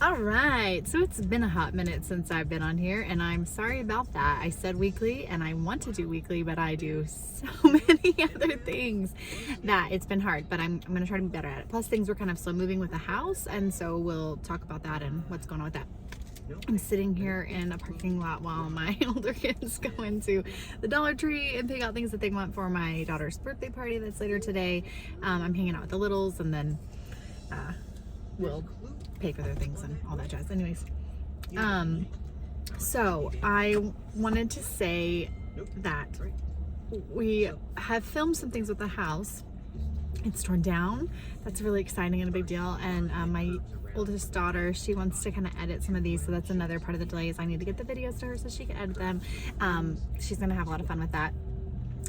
All right, so it's been a hot minute since I've been on here, and I'm sorry about that. I said weekly, and I want to do weekly, but I do so many other things that it's been hard, but I'm going to try to be better at it. Plus, things were kind of slow moving with the house, and so we'll talk about that and what's going on with that. I'm sitting here in a parking lot while my older kids go into the Dollar Tree and pick out things that they want for my daughter's birthday party that's later today. I'm hanging out with the littles, and then we'll pay for their things and all that jazz. Anyways, so I wanted to say that we have filmed some things with the house. It's torn down. That's really exciting and a big deal. And my oldest daughter, she wants to kind of edit some of these, so that's another part of the delay is I need to get the videos to her so she can edit them. She's gonna have a lot of fun with that.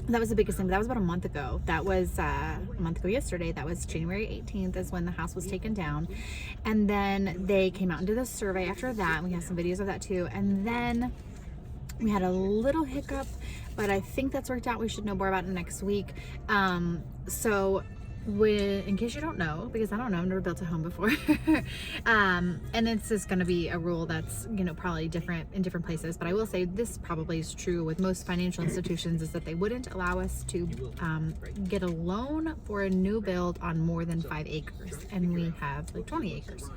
That was the biggest thing, but that was about a month ago. That was a month ago yesterday. That was January 18th is when the house was taken down. And then they came out and did a survey after that. We have some videos of that too. And then we had a little hiccup, but I think that's worked out. We should know more about it next week. In case you don't know, because I don't know, I've never built a home before. And this is going to be a rule that's, probably different in different places. But I will say this probably is true with most financial institutions, is that they wouldn't allow us to get a loan for a new build on more than 5 acres. And we have like 20 acres.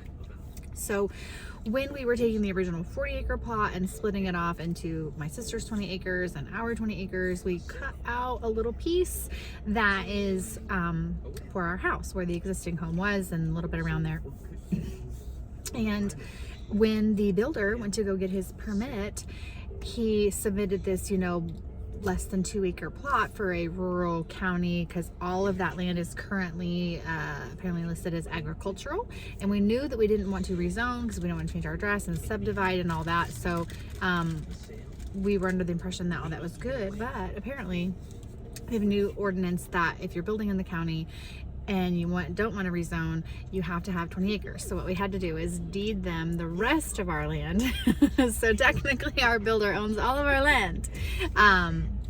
So when we were taking the original 40-acre plot and splitting it off into my sister's 20 acres and our 20 acres, we cut out a little piece that is for our house where the existing home was and a little bit around there. And when the builder went to go get his permit, he submitted this, less than 2-acre plot for a rural county, because all of that land is currently apparently listed as agricultural, and we knew that we didn't want to rezone because we don't want to change our address and subdivide and all that. So we were under the impression that all that was good, but apparently we have a new ordinance that if you're building in the county and you don't want to rezone, you have to have 20 acres. So what we had to do is deed them the rest of our land. So technically our builder owns all of our land.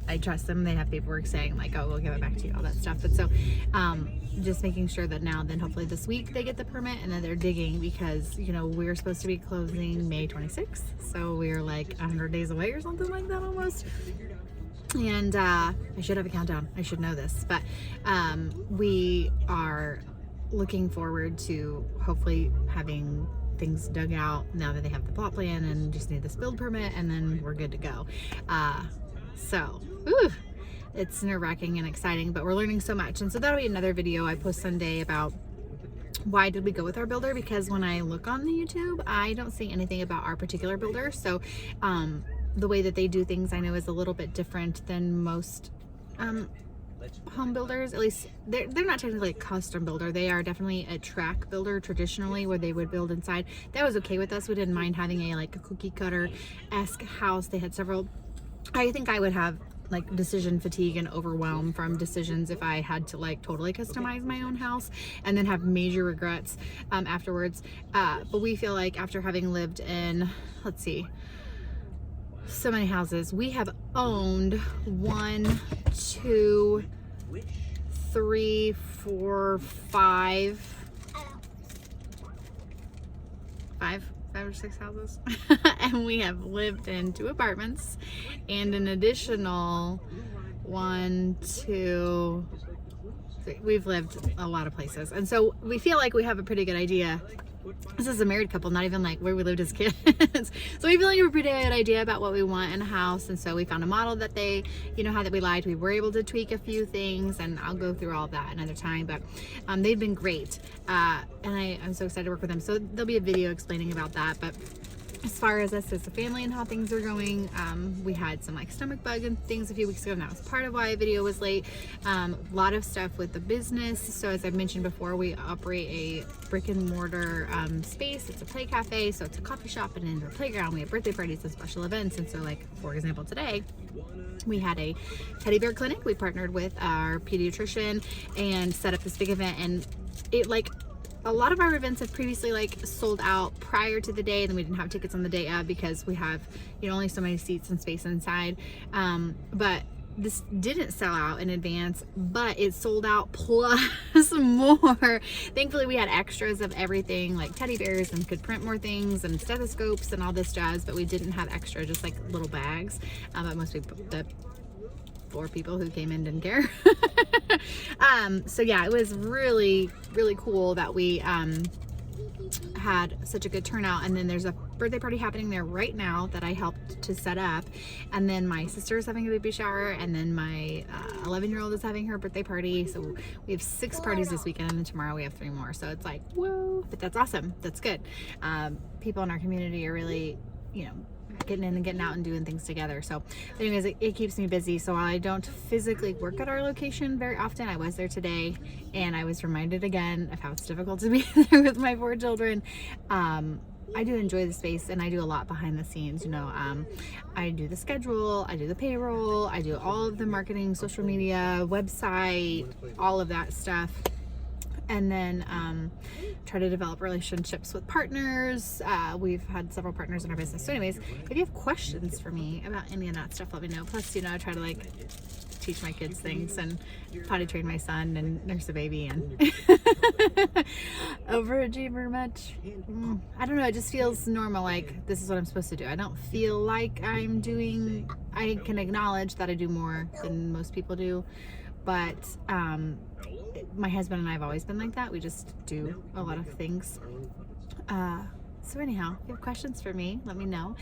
I trust them. They have paperwork saying like, oh, we'll give it back to you, all that stuff. But so just making sure that now then hopefully this week they get the permit and then they're digging, because we're supposed to be closing May 26th. So we're like 100 days away or something like that almost. And I should have a countdown. I should know this, but we are looking forward to hopefully having things dug out now that they have the plot plan and just need this build permit, and then we're good to go. It's nerve-wracking and exciting, but we're learning so much. And so that'll be another video I post Sunday about why did we go with our builder, because when I look on the YouTube, I don't see anything about our particular builder. So the way that they do things I know is a little bit different than most home builders. At least they're not technically a custom builder. They are definitely a track builder traditionally, where they would build inside. That was okay with us. We didn't mind having a cookie cutter-esque house. They had several. I think I would have like decision fatigue and overwhelm from decisions if I had to totally customize my own house and then have major regrets afterwards. But we feel like after having lived in, let's see, so many houses, we have owned 1, 2, 3, 4, 5 or 6 houses. And we have lived in 2 apartments and an additional 1, 2, 3. We've lived a lot of places, and so we feel like we have a pretty good idea. This is a married couple, not even where we lived as kids. So we feel like we have a pretty good idea about what we want in a house. And so we found a model that they, had that we liked. We were able to tweak a few things, and I'll go through all of that another time. But they've been great. And I'm so excited to work with them. So there'll be a video explaining about that. But as far as us as a family and how things are going, we had some stomach bug and things a few weeks ago, and that was part of why a video was late. A lot of stuff with the business. So as I've mentioned before, we operate a brick and mortar space. It's a play cafe, so it's a coffee shop and indoor playground. We have birthday parties and special events. And so for example, today we had a teddy bear clinic. We partnered with our pediatrician and set up this big event, and it a lot of our events have previously sold out prior to the day, and then we didn't have tickets on the day of because we have only so many seats and space inside. But this didn't sell out in advance, but it sold out plus more. Thankfully we had extras of everything, like teddy bears, and could print more things and stethoscopes and all this jazz, but we didn't have extra, just like little bags. But most people, the 4 people who came in, didn't care. So yeah, it was really, really cool that we had such a good turnout. And then there's a birthday party happening there right now that I helped to set up, and then my sister is having a baby shower, and then my 11-year-old is having her birthday party. So we have 6 parties this weekend, and then tomorrow we have 3 more. So it's like, whoa, but that's awesome. That's good. People in our community are really, you know, getting in and getting out and doing things together. So anyways, it keeps me busy. So while I don't physically work at our location very often, I was there today, and I was reminded again of how it's difficult to be there with my 4 children. I do enjoy the space, and I do a lot behind the scenes. You know, I do the schedule, I do the payroll, I do all of the marketing, social media, website, all of that stuff. And then try to develop relationships with partners. We've had several partners in our business. So anyways, if you have questions for me about any of that stuff, let me know. Plus, you know, I try to like teach my kids things and potty train my son and nurse a baby and overachiever much. I don't know, it just feels normal, like this is what I'm supposed to do. I don't feel like I can acknowledge that I do more than most people do, but my husband and I have always been like that. We just do a lot of things. So anyhow, if you have questions for me, let me know.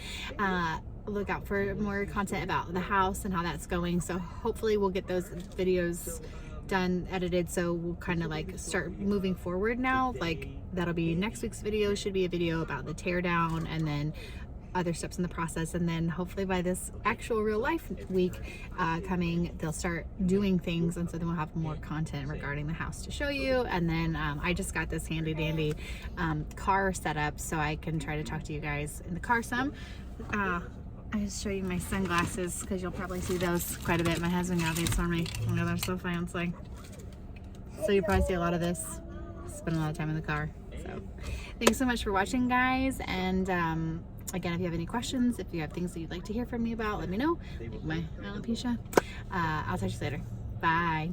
Look out for more content about the house and how that's going. So hopefully we'll get those videos done, edited, so we'll kind of like start moving forward now. Like that'll be next week's video, should be a video about the tear down, and then other steps in the process. And then hopefully by this actual real life week coming, they'll start doing things, and so then we'll have more content regarding the house to show you. And then I just got this handy dandy car set up, so I can try to talk to you guys in the car some. I just show you my sunglasses, because you'll probably see those quite a bit. My husband got these for me. Oh, they're so fancy. So you probably see a lot of this. Spend a lot of time in the car. So thanks so much for watching, guys. And again, if you have any questions, if you have things that you'd like to hear from me about, let me know. Like my alopecia. I'll talk to you later. Bye.